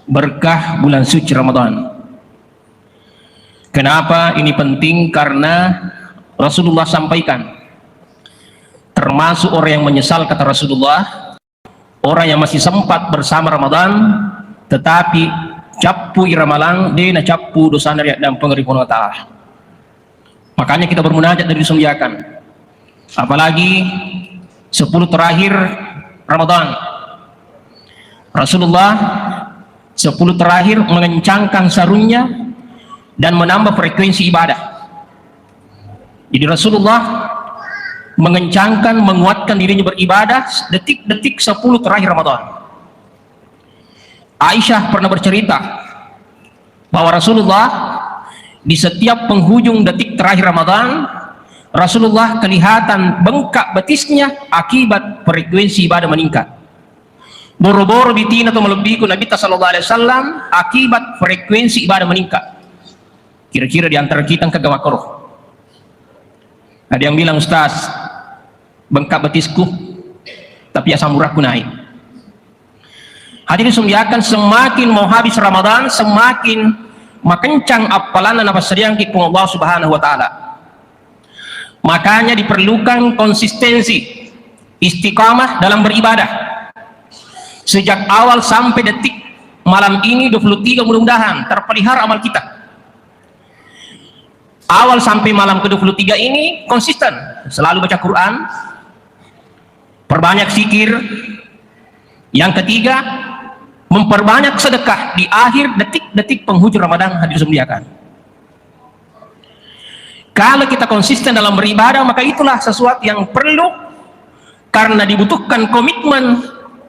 berkah bulan suci Ramadan. Kenapa ini penting? Karena Rasulullah sampaikan, termasuk orang yang menyesal, kata Rasulullah, orang yang masih sempat bersama Ramadan tetapi capu iramalang dena capu dosa nariak dan pengeripun ta'ala. Makanya kita bermunajat dari disumbiakan, apalagi 10 terakhir Ramadan. Rasulullah 10 terakhir mengencangkan sarungnya dan menambah frekuensi ibadah. Jadi Rasulullah mengencangkan, menguatkan dirinya beribadah detik-detik 10 terakhir Ramadan. Aisyah pernah bercerita bahwa Rasulullah di setiap penghujung detik terakhir Ramadan, Rasulullah kelihatan bengkak betisnya akibat frekuensi ibadah meningkat. Boro-boro bitina atau melebihi Nabi sallallahu alaihi wasallam akibat frekuensi ibadah meningkat. Kira-kira di antara kita yang kagak makruh. Ada yang bilang, Ustaz, bengkak betisku tapi asam uratku naik. Hadirin sumbiakan, semakin mau habis Ramadan semakin makencang apalan dan nafas seriangki pun Allah subhanahu wa ta'ala. Makanya diperlukan konsistensi, istiqamah dalam beribadah sejak awal sampai detik malam ini 23. Mudah-mudahan terpelihara amal kita. Awal sampai malam ke-23 ini konsisten, selalu baca Quran, perbanyak zikir. Yang ketiga, memperbanyak sedekah di akhir detik-detik penghujung Ramadan. Hadirin muliakan, kalau kita konsisten dalam beribadah, maka itulah sesuatu yang perlu, karena dibutuhkan komitmen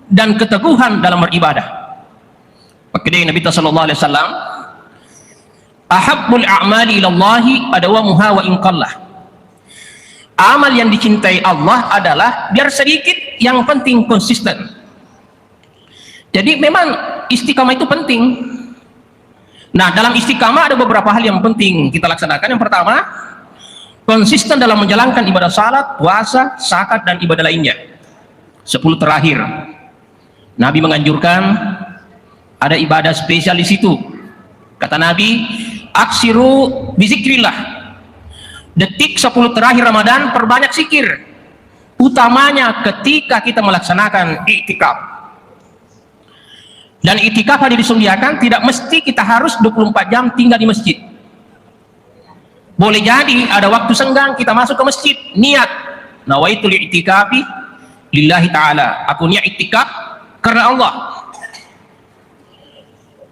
dan keteguhan dalam beribadah. Maka Nabi sallallahu alaihi wasallam, ahabbul a'mali ilallahi adawamuha wa in qallah. Amal yang dicintai Allah adalah biar sedikit, yang penting konsisten. Jadi memang istiqamah itu penting. Nah, dalam istiqamah ada beberapa hal yang penting kita laksanakan. Yang pertama, konsisten dalam menjalankan ibadah salat, puasa, zakat, dan ibadah lainnya. 10 terakhir Nabi menganjurkan ada ibadah spesial di situ. Kata Nabi, aksiru bizikrillah. Detik 10 terakhir Ramadan perbanyak zikir, utamanya ketika kita melaksanakan iktikaf. Dan iktikaf hadirin disediakan tidak mesti kita harus 24 jam tinggal di masjid. Boleh jadi ada waktu senggang kita masuk ke masjid, niat nawaitul i'tikafi lillahi ta'ala, aku niat iktikaf karena Allah.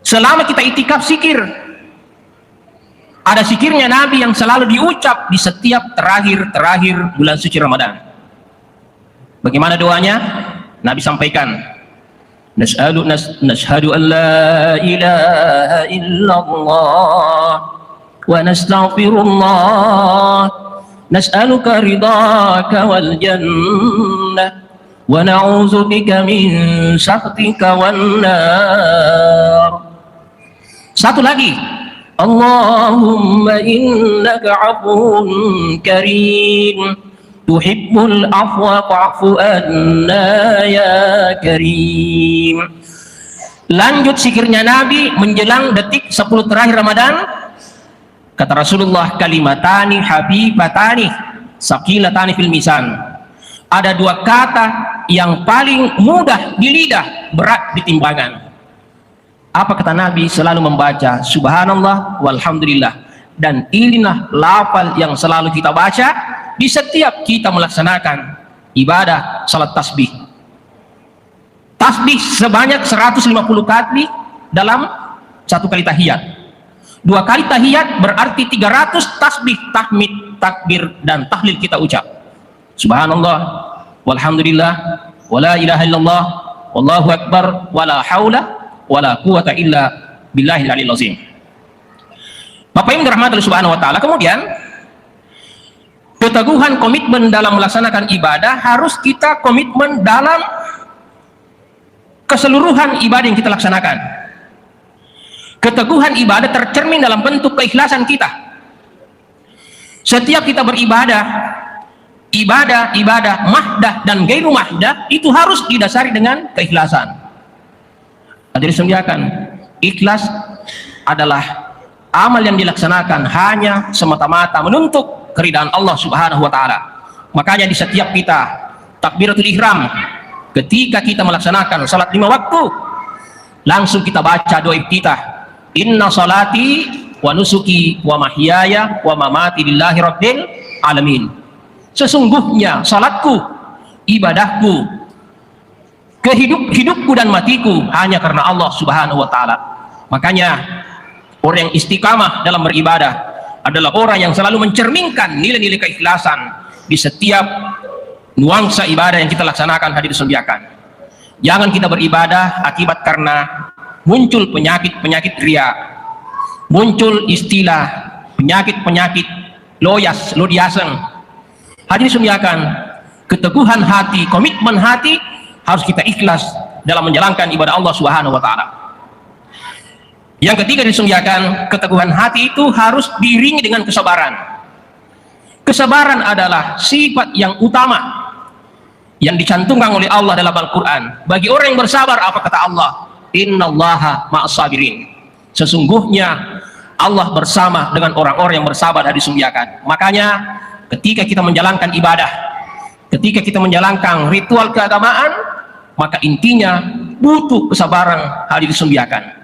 Selama kita iktikaf, zikir, ada zikirnya Nabi yang selalu diucap di setiap terakhir bulan suci Ramadan. Bagaimana doanya? Nabi sampaikan, nashhadu an la ilaha illallah wa nastaghfirullah nas'aluka ridhaka wal jannah wa na'udzu bika min sakhatika wan nar. Satu lagi, Allahumma innaka 'afuwun karim tuhibbul afwa fa'fu anna ya karim. Lanjut zikirnya Nabi menjelang detik 10 terakhir Ramadan. Kata Rasulullah, kalimatani habibatani saqilatani fil misan. Ada 2 kata yang paling mudah di lidah, berat di timbangan. Apa kata Nabi? Selalu membaca subhanallah walhamdulillah. Dan inilah lafal yang selalu kita baca di setiap kita melaksanakan ibadah salat tasbih. Tasbih sebanyak 150 kali dalam 1 kali tahiyat. 2 kali tahiyat berarti 300 tasbih, tahmid, takbir, dan tahlil kita ucap. Subhanallah walhamdulillah wala ilaha illallah wallahu akbar wala haula wala quwata illa billahil aliyil azim. Bapak Ibu dirahmati Allah Subhanahu wa taala. Kemudian keteguhan komitmen dalam melaksanakan ibadah, harus kita komitmen dalam keseluruhan ibadah yang kita laksanakan. Keteguhan ibadah tercermin dalam bentuk keikhlasan kita. Setiap kita beribadah, ibadah mahdah dan gairu mahdah, itu harus didasari dengan keikhlasan. Hadirin sekalian, Ikhlas adalah amal yang dilaksanakan hanya semata-mata menuntut keridhaan Allah Subhanahu wa taala. Makanya di setiap kita takbiratul ihram, ketika kita melaksanakan salat 5 waktu, langsung kita baca doa iftitah, inna salati wa nusuki wa mahyaya wa mamati lillahi rabbil alamin. Sesungguhnya salatku, ibadahku, hidupku dan matiku hanya karena Allah Subhanahu wa taala. Makanya orang yang istiqamah dalam beribadah adalah orang yang selalu mencerminkan nilai-nilai keikhlasan di setiap nuansa ibadah yang kita laksanakan. Hadirin sekalian, jangan kita beribadah akibat karena muncul penyakit-penyakit riya, muncul istilah penyakit-penyakit lodiaseng. Hadirin sekalian, keteguhan hati, komitmen hati harus kita ikhlas dalam menjalankan ibadah Allah Subhanahu wa taala. Yang ketiga disungjakan, keteguhan hati itu harus diiringi dengan kesabaran. Kesabaran adalah sifat yang utama yang dicantumkan oleh Allah dalam Al-Quran. Bagi orang yang bersabar, apa kata Allah? Innallaha ma'as sabirin. Sesungguhnya Allah bersama dengan orang-orang yang bersabar. Disungjakan. Makanya ketika kita menjalankan ibadah, ketika kita menjalankan ritual keagamaan, maka intinya butuh kesabaran. Disungjakan.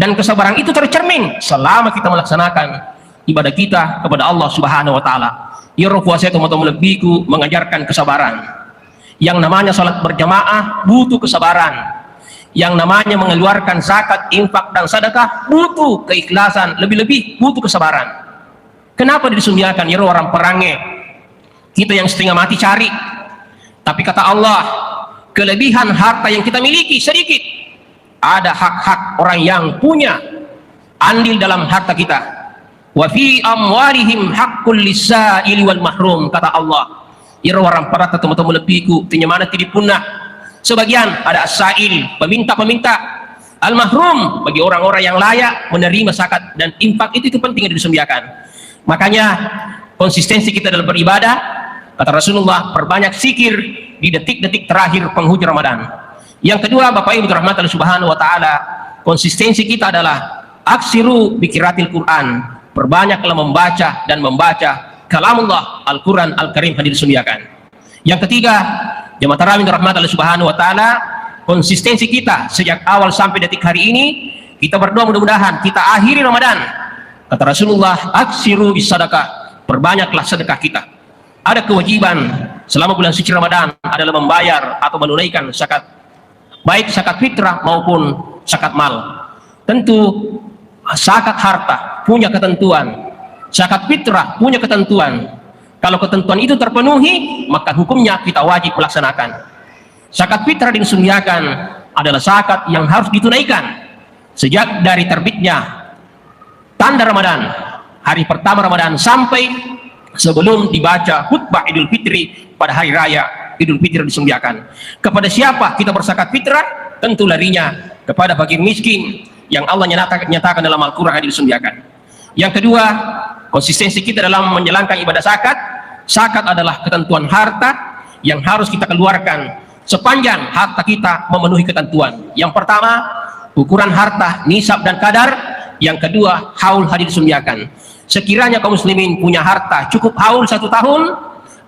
Dan kesabaran itu tercermin selama kita melaksanakan ibadah kita kepada Allah Subhanahu wa taala. Ya puasa itu lebihku mengajarkan kesabaran. Yang namanya salat berjamaah butuh kesabaran. Yang namanya mengeluarkan zakat, infak dan sedekah butuh keikhlasan, lebih-lebih butuh kesabaran. Kenapa disungjakan? Ya orang perangai kita yang setengah mati cari. Tapi kata Allah, kelebihan harta yang kita miliki sedikit. Ada hak-hak orang yang punya andil dalam harta kita. Wa fi amwalihim haqqul lisaili wal mahrum, kata Allah. Ira orang para temu lebihku tinya mana tidak punah. Sebagian ada as-sail, peminta-peminta, al-mahrum bagi orang-orang yang layak menerima zakat dan infak. Itu penting disembahkan. Makanya konsistensi kita dalam beribadah, kata Rasulullah, perbanyak zikir di detik-detik terakhir penghujung Ramadan. Yang kedua, Bapak Ibu dirahmati Allah Subhanahu wa taala, konsistensi kita adalah aksiru bikiratil Quran, perbanyaklah membaca dan membaca kalamullah Al-Quran Al-Karim. Hadirin sekalian. Yang ketiga, jemaah tarawih dirahmati Allah Subhanahu wa taala, konsistensi kita sejak awal sampai detik hari ini, kita berdoa mudah-mudahan kita akhiri Ramadan. Kata Rasulullah, aksiru bisadaqah, perbanyaklah sedekah kita. Ada kewajiban selama bulan suci Ramadan adalah membayar atau menunaikan zakat, baik zakat fitrah maupun zakat mal. Tentu zakat harta punya ketentuan, zakat fitrah punya ketentuan. Kalau ketentuan itu terpenuhi, maka hukumnya kita wajib melaksanakan. Zakat fitrah disunahkan adalah zakat yang harus ditunaikan sejak dari terbitnya tanda Ramadan, hari pertama Ramadan, sampai sebelum dibaca khutbah Idul Fitri pada hari raya Idul Fitri disembahkan. Kepada siapa kita berzakat fitrah? Tentu larinya kepada fakir miskin yang Allah nyatakan dalam Al-Quran disembahkan. Yang kedua, konsistensi kita dalam menjalankan ibadah zakat. Zakat adalah ketentuan harta yang harus kita keluarkan sepanjang harta kita memenuhi ketentuan. Yang pertama, ukuran harta, nisab dan kadar. Yang kedua, haul. Hadirin disembahkan. Sekiranya kaum muslimin punya harta cukup haul 1 tahun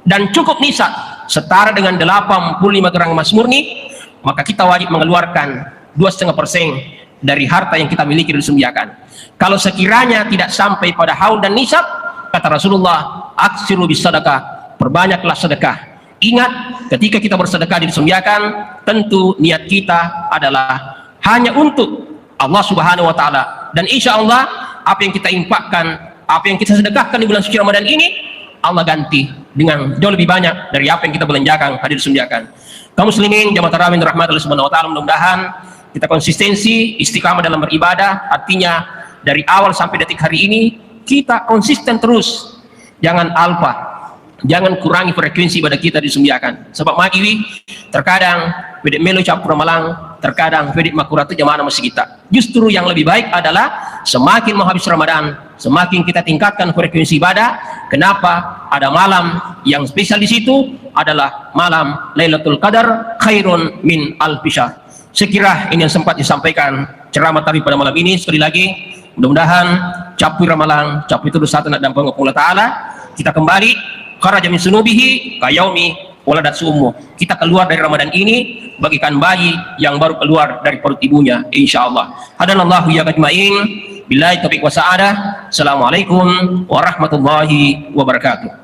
dan cukup nisab setara dengan 85 gram emas murni, maka kita wajib mengeluarkan 2,5% dari harta yang kita miliki disembahkan. Kalau sekiranya tidak sampai pada haul dan nisab, kata Rasulullah, aksiru bisadaqah, perbanyaklah sedekah. Ingat, ketika kita bersedekah disembahkan, tentu niat kita adalah hanya untuk Allah Subhanahu wa taala, dan insya Allah apa yang kita infakkan, apa yang kita sedekahkan di bulan suci Ramadan ini, Allah ganti dengan jauh lebih banyak dari apa yang kita belanjakan. Hadir disembahkan. Kaum muslimin jamaah tarawih rahmat Allah Subhanahu wa taala, mudah-mudahan kita konsistensi istiqamah dalam beribadah. Artinya dari awal sampai detik hari ini kita konsisten terus, jangan alfa, jangan kurangi frekuensi ibadah kita disembahkan. Sebab makiwi terkadang wedek melo campur malang, terkadang wedek makuratu jamaah masih kita. Justru yang lebih baik adalah semakin mau habis Ramadan, semakin kita tingkatkan frekuensi ibadah. Kenapa? Ada malam yang spesial di situ, adalah malam Lailatul Qadar khairun min alfi syahr. Sekira ini yang sempat disampaikan ceramah tadi pada malam ini. Sekali lagi, mudah-mudahan capai ramalan, capai itu dosa dan Allah Ta'ala, kita kembali kharaja min sunubihi kayaumi waladat summu. Kita keluar dari Ramadan ini bagikan bayi yang baru keluar dari perut ibunya, insyaallah. Hadanallahu ya ajmain. Billahi taufiq wa sa'adah. Assalamualaikum warahmatullahi wabarakatuh.